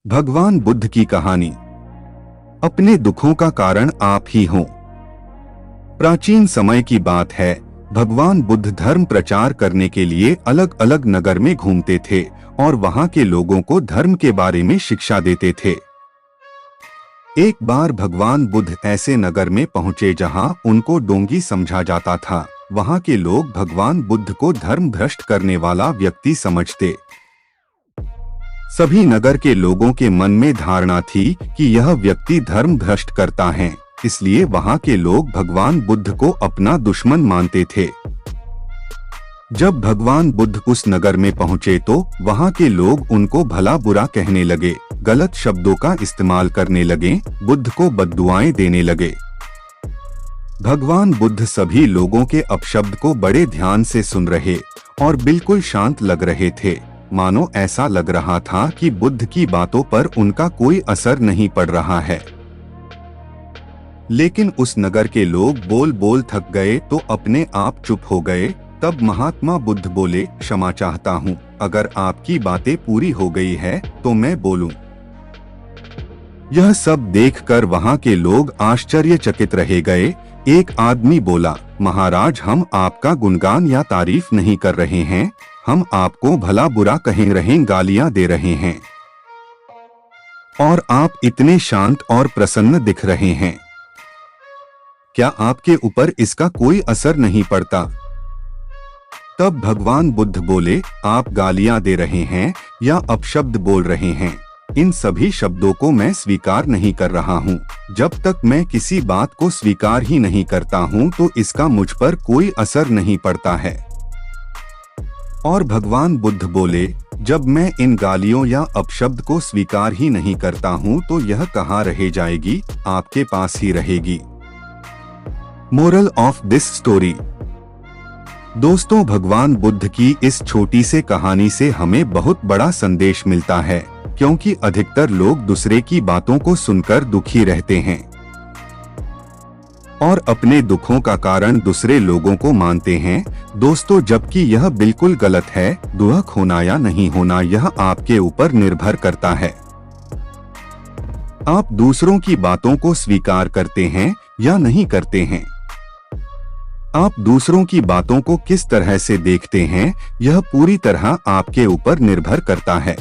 भगवान बुद्ध की कहानी। अपने दुखों का कारण आप ही हो। प्राचीन समय की बात है। भगवान बुद्ध धर्म प्रचार करने के लिए अलग अलग नगर में घूमते थे और वहां के लोगों को धर्म के बारे में शिक्षा देते थे। एक बार भगवान बुद्ध ऐसे नगर में पहुंचे जहां उनको डोंगी समझा जाता था। वहां के लोग भगवान बुद्ध को धर्म भ्रष्ट करने वाला व्यक्ति समझते। सभी नगर के लोगों के मन में धारणा थी कि यह व्यक्ति धर्म भ्रष्ट करता है, इसलिए वहां के लोग भगवान बुद्ध को अपना दुश्मन मानते थे। जब भगवान बुद्ध उस नगर में पहुंचे तो वहां के लोग उनको भला बुरा कहने लगे, गलत शब्दों का इस्तेमाल करने लगे, बुद्ध को बद्दुआएं देने लगे। भगवान बुद्ध सभी लोगों के अपशब्द को बड़े ध्यान से सुन रहे और बिल्कुल शांत लग रहे थे, मानो ऐसा लग रहा था कि बुद्ध की बातों पर उनका कोई असर नहीं पड़ रहा है। लेकिन उस नगर के लोग बोल बोल थक गए तो अपने आप चुप हो गए। तब महात्मा बुद्ध बोले, क्षमा चाहता हूँ, अगर आपकी बातें पूरी हो गई है तो मैं बोलूं। यह सब देखकर वहां के लोग आश्चर्यचकित रह गए। एक आदमी बोला, महाराज, हम आपका गुणगान या तारीफ नहीं कर रहे हैं, हम आपको भला बुरा कह रहे, गालियां दे रहे हैं, और आप इतने शांत और प्रसन्न दिख रहे हैं। क्या आपके ऊपर इसका कोई असर नहीं पड़ता? तब भगवान बुद्ध बोले, आप गालियां दे रहे हैं या अपशब्द बोल रहे हैं, इन सभी शब्दों को मैं स्वीकार नहीं कर रहा हूँ। जब तक मैं किसी बात को स्वीकार ही नहीं करता हूँ तो इसका मुझ पर कोई असर नहीं पड़ता है। और भगवान बुद्ध बोले, जब मैं इन गालियों या अपशब्द को स्वीकार ही नहीं करता हूँ तो यह कहाँ रह जाएगी? आपके पास ही रहेगी। Moral of this story. दोस्तों, भगवान बुद्ध की इस छोटी से कहानी से हमें बहुत बड़ा संदेश मिलता है, क्योंकि अधिकतर लोग दूसरे की बातों को सुनकर दुखी रहते हैं और अपने दुखों का कारण दूसरे लोगों को मानते हैं। दोस्तों, जबकि यह बिल्कुल गलत है। दुख होना या नहीं होना यह आपके ऊपर निर्भर करता है। आप दूसरों की बातों को स्वीकार करते हैं या नहीं करते हैं। आप दूसरों की बातों को किस तरह से देखते हैं, यह पूरी तरह आपके ऊपर निर्भर करता है।